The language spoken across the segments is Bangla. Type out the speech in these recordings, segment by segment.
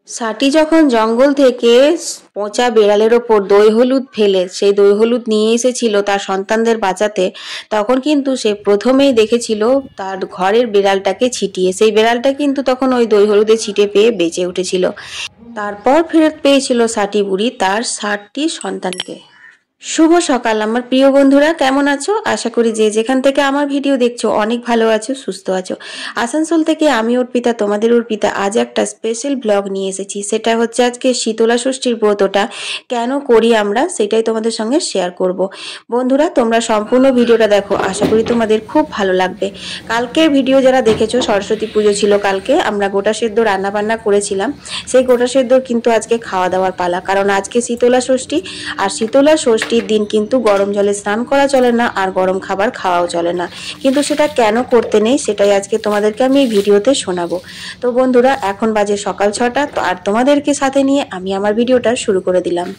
সাটি যখন জঙ্গল থেকে পচা বেড়ালের ওপর দই হলুদ ফেলে সেই দই হলুদ নিয়ে এসেছিল তার সন্তানদের বাঁচাতে, তখন কিন্তু সে প্রথমেই দেখেছিল তার ঘরের বিড়ালটাকে ছিটিয়ে। সেই বিড়ালটা কিন্তু তখন ওই দই হলুদে ছিটে পেয়ে বেঁচে উঠেছিল। তারপর ফেরত পেয়েছিল সাটি বুড়ি তার 60টি সন্তানকে। শুভ সকাল আমার প্রিয় বন্ধুরা, কেমন আছো? আশা করি যে যেখান থেকে আমার ভিডিও দেখছো অনেক ভালো আছো, সুস্থ আছো। আসানসোল থেকে আমি অর্পিতা, তোমাদের অর্পিতা, আজ একটা স্পেশাল ব্লগ নিয়ে এসেছি। সেটা হচ্ছে আজকে শীতলা ষষ্ঠীর ব্রতটা কেন করি আমরা, সেটাই তোমাদের সঙ্গে শেয়ার করব। বন্ধুরা, তোমরা সম্পূর্ণ ভিডিওটা দেখো, আশা করি তোমাদের খুব ভালো লাগবে। কালকের ভিডিও যারা দেখেছো, সরস্বতী পুজো ছিল কালকে, আমরা গোটা সেদ্ধ রান্না বান্না করেছিলাম। সেই গোটা সেদ্ধ কিন্তু আজকে খাওয়া দাওয়ার পালা, কারণ আজকে শীতলা ষষ্ঠী। আর শীতলা ষষ্ঠীর দিন কিন্তু গরম জলে স্নান করা চলে না, আর গরম খাবার খাওয়াও চলে না। কিন্তু সেটা কেন করতে নেই সেটাই আজকে তোমাদেরকে আমি এই ভিডিওতে শোনাবো। তো বন্ধুরা, এখন বাজে সকাল 6টা, তো আর তোমাদেরকে সাথে নিয়ে আমি আমার ভিডিওটা শুরু করে দিলাম।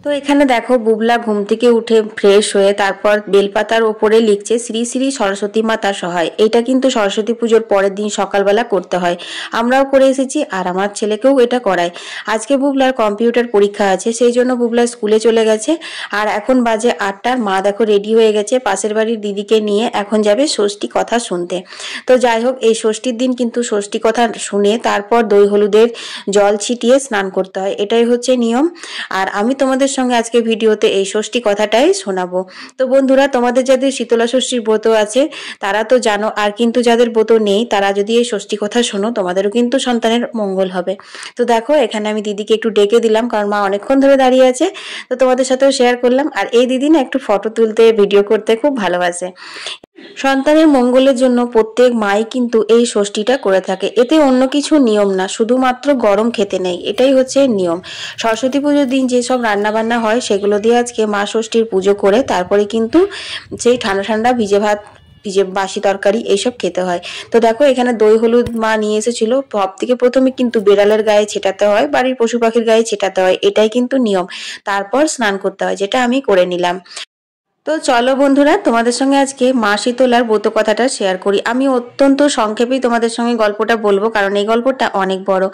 তো এখানে দেখো, বুবলা ঘুম থেকে উঠে ফ্রেশ হয়ে তারপর বেলপাতার ওপরে লিখছে শ্রী শ্রী সরস্বতী মাতা সহায়। এটা কিন্তু সরস্বতী পুজোর পরের দিন সকালবেলা করতে হয়, আমরাও করে এসেছি আর আমার ছেলেকেও এটা করায়। আজকে বুবলার কম্পিউটার পরীক্ষা আছে, সেই জন্য বুবলা স্কুলে চলে গেছে। আর এখন বাজে 8টা, মা দেখো রেডি হয়ে গেছে পাশের বাড়ির দিদিকে নিয়ে, এখন যাবে ষষ্ঠী কথা শুনতে। তো যাই হোক, এই ষষ্ঠীর দিন কিন্তু ষষ্ঠী কথা শুনে তারপর দই হলুদের জল ছিটিয়ে স্নান করতে হয়, এটাই হচ্ছে নিয়ম। আর আমি তোমাদের সঙ্গে আজকে ভিডিওতে এই ষষ্ঠী কথাটাই শোনাবো। তো বন্ধুরা, তোমাদের যাদের শীতলা ষষ্ঠীর ব্রত আছে তারা তো জানো, আর কিন্তু যাদের ব্রত নেই তারা যদি এই ষষ্ঠী কথা শোনো, তোমাদেরও কিন্তু সন্তানের মঙ্গল হবে। তো দেখো, এখানে আমি দিদিকে একটু ডেকে দিলাম, কারণ মা অনেকক্ষণ ধরে দাঁড়িয়ে আছে। তো তোমাদের সাথেও শেয়ার করলাম। আর এই দিদি না একটু ফটো তুলতে, ভিডিও করতে খুব ভালোবাসে। সন্তানের মঙ্গলের জন্য প্রত্যেক মাই কিন্তু এই ষষ্ঠীটা করে থাকে। এতে অন্য কিছু নিয়ম না, শুধুমাত্র গরম খেতে নেই, এটাই হচ্ছে নিয়ম। সরস্বতী পুজোর দিন যেসব রান্না বান্না হয় সেগুলো দিয়ে আজকে মা ষষ্ঠীর পুজো করে তারপরে কিন্তু সেই ঠান্ডা ঠান্ডা ভিজে ভাত, ভিজে বাসি তরকারি এইসব খেতে হয়। তো দেখো, এখানে দই হলুদ মা নিয়ে এসেছিল। সব থেকে প্রথমে কিন্তু বেড়ালের গায়ে ছেটাতে হয়, বাড়ির পশু পাখির গায়ে ছেটাতে হয়, এটাই কিন্তু নিয়ম। তারপর স্নান করতে হয়, যেটা আমি করে নিলাম। তো চলো বন্ধুরা, তোমাদের সঙ্গে আজকে মা শীতলার ব্রত কথাটা শেয়ার করি। আমি অত্যন্ত সংক্ষেপেই তোমাদের সঙ্গে গল্পটা বলবো, কারণ এই গল্পটা অনেক বড়।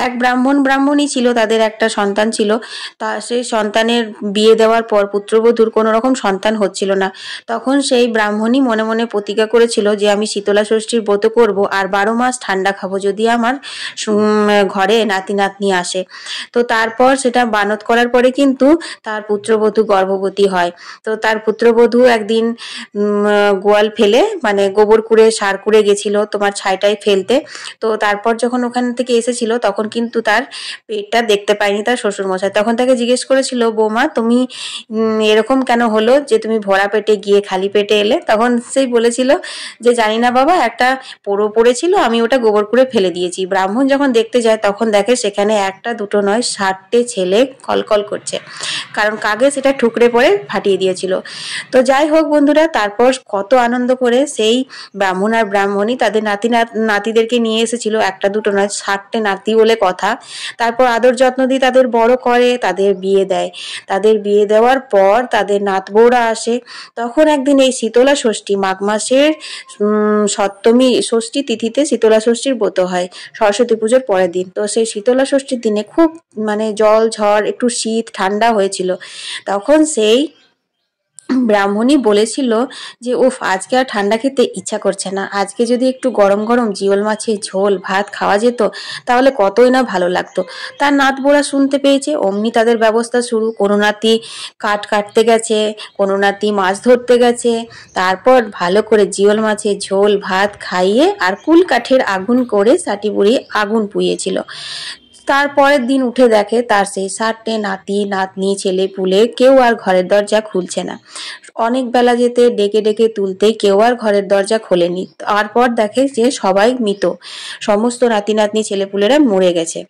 এক ব্রাহ্মণী ছিল, তাদের একটা সন্তান ছিল। তা সেই সন্তানের বিয়ে দেওয়ার পর পুত্রবধূর কোনো রকম সন্তান হচ্ছিল না। তখন সেই ব্রাহ্মণী মনে মনে প্রতিজ্ঞা করেছিল যে আমি শীতলা ষষ্ঠীর ব্রত করব আর 12 মাস ঠান্ডা খাবো যদি আমার ঘরে নাতি নাতনি আসে। তো তারপর সেটা বানত করার পরে কিন্তু তার পুত্রবধূ গর্ভবতী হয়। তো তার পুত্রবধূ একদিন গোয়াল ফেলে, মানে গোবর কুড়ে সার কুড়ে গেছিল তোমার ছাইটাই ফেলতে। তো তারপর যখন ওখান থেকে এসেছিল তখন কিন্তু তার পেটটা দেখতে পায়নি তার শ্বশুরমশাই। তখন তাকে জিজ্ঞেস করেছিল, বৌমা তুমি এরকম কেন হলো যে তুমি ভরা পেটে গিয়ে খালি পেটে এলে? তখন সেই বলেছিল যে জানি না বাবা, একটা পোড়ো পড়েছিল, আমি ওটা গোবর কুড়ে ফেলে দিয়েছি। ব্রাহ্মণ যখন দেখতে যায় তখন দেখে সেখানে একটা দুটো নয় 60টে ছেলে কলকল করছে, কারণ কাগে সেটা ঠুকরে পড়ে ফাটিয়ে দিয়েছিল। তো যাই হোক বন্ধুরা, তারপর কত আনন্দ করে সেই ব্রাহ্মণ আর ব্রাহ্মণী তাদের নাতিদেরকে নিয়ে এসেছিল, একটা দুটো নয় 60টে নাতি বলে কথা। তারপর আদর যত্ন দিয়ে তাদের বড় করে, তাদের বিয়ে দেয়। তাদের বিয়ে দেওয়ার পর তাদের নাত বউরা আসে। তখন একদিন এই শীতলা ষষ্ঠী, মাঘ মাসের সপ্তমী ষষ্ঠী তিথিতে শীতলা ষষ্ঠীর ব্রত হয়, সরস্বতী পুজোর পরের দিন। তো সেই শীতলা ষষ্ঠীর দিনে খুব মানে জল ঝড়, একটু শীত ঠান্ডা হয়েছিল। তখন সেই ব্রাহ্মণী বলেছিল যে উফ, আজকে আর ঠান্ডা খেতে ইচ্ছা করছে না, আজকে যদি একটু গরম গরম জিওল মাছের ঝোল ভাত খাওয়া যেত তাহলে কতই না ভালো লাগতো। তার নাত বোরা শুনতে পেয়েছে, অমনি তাদের ব্যবস্থা শুরু। কোনো নাতি কাঠ কাটতে গেছে, কোনো নাতি মাছ ধরতে গেছে। তারপর ভালো করে জিওল মাছের ঝোল ভাত খাইয়ে আর কুল কাঠের আগুন করে সাটি বুড়ি আগুন পুড়িয়েছিল। তারপরের দিন উঠে দেখে তার সেই 60টে নাতি নাতনি ছেলে পুলে কেউ আর ঘরের দরজা খুলছে না। অনেক বেলা যেতে ডেকে ডেকে তুলতে কেউ আর ঘরের দরজা খোলেনি। তারপর দেখে যে সবাই মৃত, সমস্ত নাতি নাতনি ছেলেপুলেরা মরে গেছে।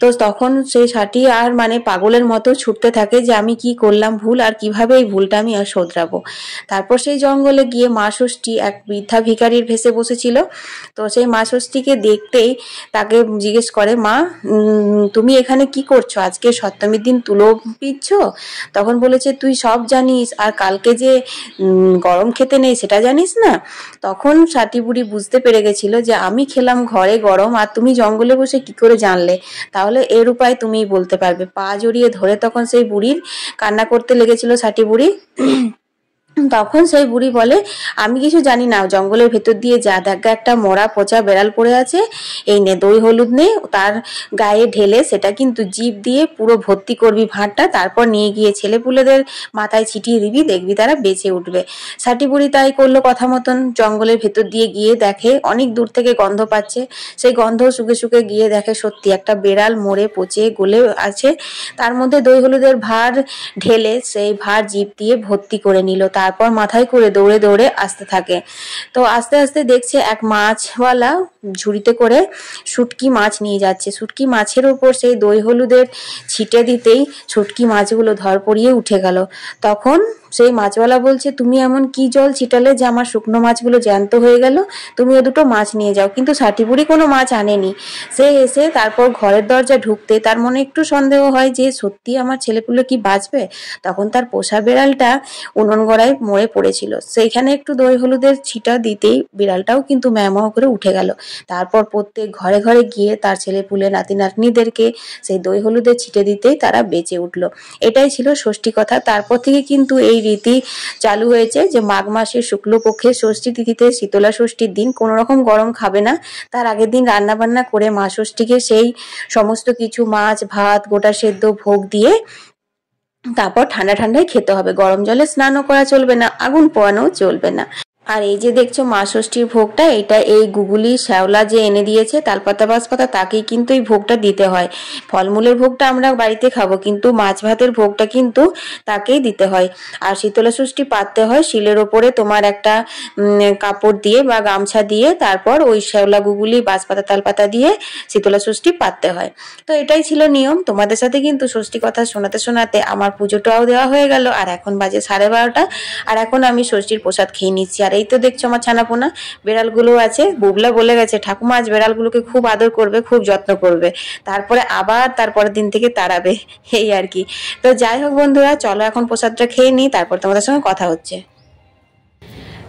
তো তখন সেই সাটি আর মানে পাগলের মতো ছুটতে থাকে যে আমি কি করলাম ভুল, আর কিভাবে এই ভুলটা আমি আর শোধরাবো। তারপর সেই জঙ্গলে গিয়ে মা ষষ্ঠী এক বৃদ্ধা ভিখারির ভেসে বসেছিল। তো সেই মা ষষ্ঠীকে দেখতেই তাকে জিজ্ঞেস করে, মা তুমি এখানে কি করছো, আজকে সপ্তমীর দিন তুলো পিচ্ছ? তখন বলেছে তুই সব জানিস, আর কালকে যে গরম খেতে নেই সেটা জানিস না? তখন সাটি বুড়ি বুঝতে পেরে গেছিল যে আমি খেলাম ঘরে গরম, আর তুমি জঙ্গলে বসে কি করে জানলে? তাহলে এর উপায় তুমিই বলতে পারবে। পা জড়িয়ে ধরে তখন সেই বুড়ির কান্না করতে লেগেছিল সাটি বুড়ি। তখন সেই বুড়ি বলে, আমি কিছু জানি না, জঙ্গলের ভেতর দিয়ে যা, দেখা একটা মরা পচা বেড়াল পড়ে আছে, এই নে দই হলুদ নে, তার গায়ে ঢেলে সেটা কিন্তু জিভ দিয়ে পুরো ভর্তি করবি ভাঁড়টা, তারপর নিয়ে গিয়ে ছেলেপুলেদের মাথায় ছিটিয়ে দিবি, দেখবি তারা বেঁচে উঠবে। সাটি বুড়ি তাই করলো কথা মতন। জঙ্গলের ভেতর দিয়ে গিয়ে দেখে অনেক দূর থেকে গন্ধ পাচ্ছে, সেই গন্ধ শুকে শুকে গিয়ে দেখে সত্যি একটা বেড়াল মরে পচে গলে আছে, তার মধ্যে দই হলুদের ভাঁড় ঢেলে সেই ভাঁড় জিভ দিয়ে ভর্তি করে নিল। তারপর মাথায় করে দৌড়ে দৌড়ে আসতে থাকে। তো আস্তে আস্তে দেখছে এক মাছওয়ালা ঝুড়িতে করে শুটকি মাছ নিয়ে যাচ্ছে। শুটকি মাছের উপর সেই দই হলুদের ছিটে দিতেই শুটকি মাছগুলো ধরপড়িয়ে উঠে গেল। তখন সেই মাছওয়ালা বলছে, তুমি এমন কি জল ছিটালে যে আমার শুকনো মাছগুলো জ্যান্ত হয়ে গেল? তুমি ও দুটো মাছ নিয়ে যাও। কিন্তু সাটিবুড়ি কোনো মাছ আনেনি। সে এসে তারপর ঘরের দরজা ঢুকতে তার মনে একটু সন্দেহ হয় যে সত্যি আমার ছেলেপুলে কি বাঁচবে। তখন তার পোষা বিড়ালটা উনুন গড়ায় মরে পড়েছিল, সেইখানে একটু দই হলুদের ছিটা দিতেই বিড়ালটাও কিন্তু ম্যাও করে উঠে গেল। তারপর প্রত্যেক ঘরে ঘরে গিয়ে তার ছেলেপুলে নাতি নাতনিদেরকে সেই দই হলুদের ছিটে দিতেই তারা বেঁচে উঠল। এটাই ছিল ষষ্ঠী কথা। তারপর থেকে কিন্তু এই রীতি চালু হয়েছে যে মাঘ মাসের শুক্লপক্ষের ষষ্ঠী তিথিতে শীতলা ষষ্ঠীর দিন কোনো রকম গরম খাবে না। তার আগের দিন রান্না বান্না করে মা ষষ্ঠীকে সেই সমস্ত কিছু মাছ ভাত গোটা সেদ্ধ ভোগ দিয়ে তারপর ঠান্ডা ঠান্ডায় খেতে হবে। গরম জলে স্নানও করা চলবে না, আগুন পোয়ানোও চলবে না। আর এই যে দেখছো মা ষষ্ঠীর ভোগটা, এটা এই গুগুলি শ্যাওলা যে এনে দিয়েছে তালপাতা বাঁশপাতা, তাকেই কিন্তু এই ভোগটা দিতে হয়। ফলমূলের ভোগটা আমরা বাড়িতে খাবো, কিন্তু মাছ ভাতের ভোগটা কিন্তু তাকেই দিতে হয়। আর শীতলা ষষ্ঠী পাততে হয় শিলের ওপরে তোমার একটা কাপড় দিয়ে বা গামছা দিয়ে, তারপর ওই শ্যাওলা গুগুলি বাঁশপাতা তালপাতা দিয়ে শীতলা ষষ্ঠী পাততে হয়। তো এটাই ছিল নিয়ম। তোমাদের সাথে কিন্তু ষষ্ঠী কথা শোনাতে শোনাতে আমার পুজোটাও দেওয়া হয়ে গেল, আর এখন বাজে 12:30, আর এখন আমি ষষ্ঠীর প্রসাদ খেয়ে নিচ্ছি। আর এই তো দেখছো আমার ছানাপোনা বেড়ালগুলো আছে। বুবলা বলে গেছে ঠাকুমা আজ বেড়ালগুলোকে খুব আদর করবে, খুব যত্ন করবে, তারপরে আবার তারপরের দিন থেকে তাড়াবে, এই আর কি। তো যাই হোক বন্ধুরা, চলো এখন প্রসাদটা খেয়ে নিই, তারপর তোমাদের সঙ্গে কথা হচ্ছে।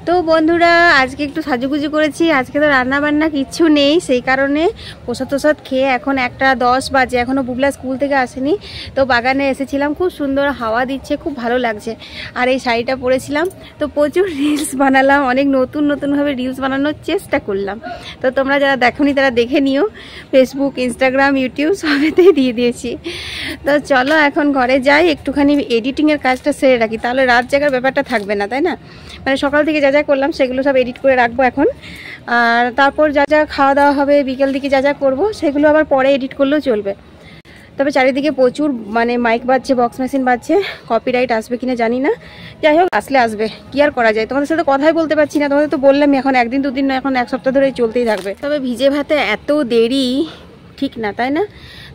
তো বন্ধুরা, আজকে একটু সাজুগুজু করেছি। আজকে তো রান্না বান্না কিচ্ছু নেই, সেই কারণে প্রসাদ টসাদ খেয়ে এখন 1:10 বাজে, এখনও বুবলা স্কুল থেকে আসেনি। তো বাগানে এসেছিলাম, খুব সুন্দর হাওয়া দিচ্ছে, খুব ভালো লাগছে। আর এই শাড়িটা পরেছিলাম, তো প্রচুর রিলস বানালাম, অনেক নতুন নতুনভাবে রিলস বানানোর চেষ্টা করলাম। তো তোমরা যারা দেখোনি তারা দেখে নিও, ফেসবুক ইনস্টাগ্রাম ইউটিউব সবেতেই দিয়ে দিয়েছি। তো চলো এখন ঘরে যাই, একটুখানি এডিটিংয়ের কাজটা সেরে রাখি, তাহলে রাত জাগার ব্যাপারটা থাকবে না, তাই না? মানে সকাল থেকে যা যা করলাম সেগুলো সব এডিট করে রাখবো এখন। আর তারপর যা যা খাওয়া দাওয়া হবে বিকেল দিকে যা যা করবো সেগুলো আবার পরে এডিট করলেও চলবে। তবে চারিদিকে প্রচুর মানে মাইক বাজছে, বক্স মেশিন বাজছে, কপিরাইট আসবে কিনা জানি না। যাই হোক, আসলে আসবে, কি আর করা যায়। তোমাদের সাথে কথাই বলতে পারছি না, তোমাদের তো বললাম এখন একদিন দুদিন নয়, এখন 1 সপ্তাহ ধরেই চলতেই থাকবে। তবে ভিজে ভাতে এত দেরি ঠিক না, তাই না?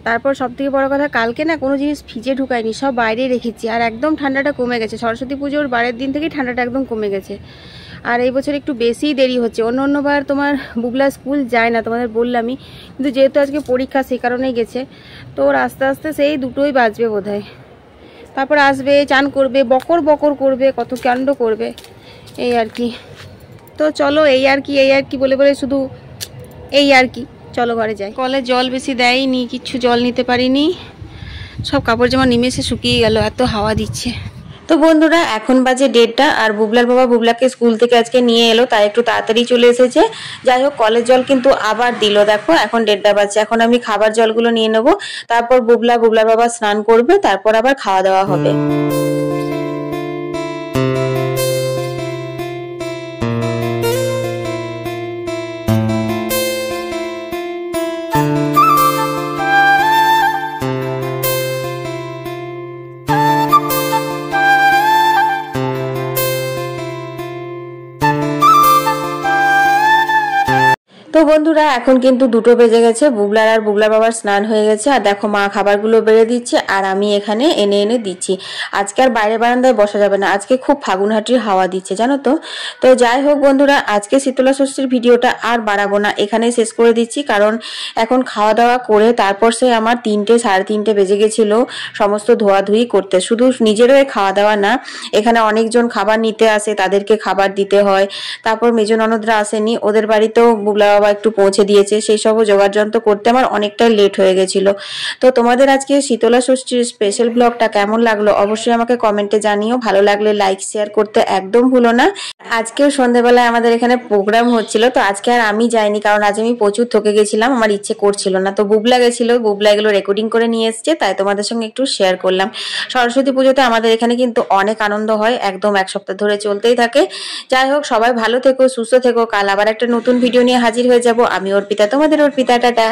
তারপর সবথেকে বড় কথা, কালকে না কোনো জিনিস ফ্রিজে ঢুকায়নি, সব বাইরে রেখেছি, আর একদম ঠান্ডাটা কমে গেছে। সরস্বতী পুজোর বারের দিন থেকেই ঠান্ডাটা একদম কমে গেছে। আর এই বছর একটু বেশিই দেরি হচ্ছে। অন্যবার তোমার বুবলা স্কুল যায় না, তোমাদের বললামই, কিন্তু যেহেতু আজকে পরীক্ষা সেই কারণেই গেছে। তো ওর আস্তে আস্তে সেই 2টোই বাজবে বোধহয়। তারপর আসবে, চান করবে, বকর বকর করবে, কত কাণ্ড করবে, এই আর কি। তো চলো, এই আর কি বলে বলে শুধু এই আর কি। চলো ঘরে যাই। কলে জল বেশি দেয়নি, কিচ্ছু জল নিতে পারিনি, সব কাপড় জামা নিমেষে শুকিয়ে গেল, এত হাওয়া দিচ্ছে। তো বন্ধুরা, এখন বাজে 1:30, আর বুবলার বাবা বুবলাকে স্কুল থেকে আজকে নিয়ে এলো, তাই একটু তাড়াতাড়ি চলে এসেছে। যাই হোক, কলের জল কিন্তু আবার দিল। দেখো এখন 1:30 বাজছে, এখন আমি খাবার জলগুলো নিয়ে নেবো, তারপর বুবলার বাবা স্নান করবে, তারপর আবার খাওয়া দাওয়া হবে। তো বন্ধুরা এখন কিন্তু 2টো বেজে গেছে, বুবলার আর বুবলার বাবার স্নান হয়ে গেছে। আর দেখো মা খাবারগুলো বেড়ে দিচ্ছে আর আমি এখানে এনে এনে দিচ্ছি। আজকে আর বাইরে বারান্দায় বসা যাবে না, আজকে খুব ফাগুনহাটির হাওয়া দিচ্ছে জানো তো। তো যাই হোক বন্ধুরা, আজকে শীতলা ষষ্ঠীর ভিডিওটা আর বাড়াবো না, এখানেই শেষ করে দিচ্ছি। কারণ এখন খাওয়া দাওয়া করে তারপর সে আমার 3টে সাড়ে 3টে বেজে গেছিল সমস্ত ধোয়াধুয়ি করতে। শুধু নিজেরও খাওয়া দাওয়া না, এখানে অনেকজন খাবার নিতে আসে, তাদেরকে খাবার দিতে হয়। তারপর মেজো ননদরা আসেনি, ওদের বাড়িতেও বুবলা বাবা একটু পৌঁছে দিয়েছে, সেই সবও জোগাড় যন্ত্র করতে আমার অনেকটাই লেট হয়ে গেছিল। তো তোমাদের আজকে শীতলা ষষ্ঠীর স্পেশাল ব্লগটা কেমন লাগলো অবশ্যই আমাকে কমেন্টে জানিও। ভালো লাগলে লাইক শেয়ার করতে একদম ভুলো না। আজকেও সন্ধ্যাবেলায় আমাদের এখানে প্রোগ্রাম হচ্ছিল, তো আজকে আর আমি যাইনি কারণ আজ আমি প্রচুর থকে গেছিলাম, আমার ইচ্ছে করছিল না। তো বুবলা গেছিল, বুবলা এগুলো রেকর্ডিং করে নিয়ে এসছে, তাই তোমাদের সঙ্গে একটু শেয়ার করলাম। সরস্বতী পুজোতে আমাদের এখানে কিন্তু অনেক আনন্দ হয়, একদম 1 সপ্তাহ ধরে চলতেই থাকে। যাই হোক, সবাই ভালো থেকো, সুস্থ থেকো। কাল আবার একটা নতুন ভিডিও নিয়ে হাজির হয়ে যাব। আমি অর্পিতা, তোমাদের অর্পিতা, টাটা।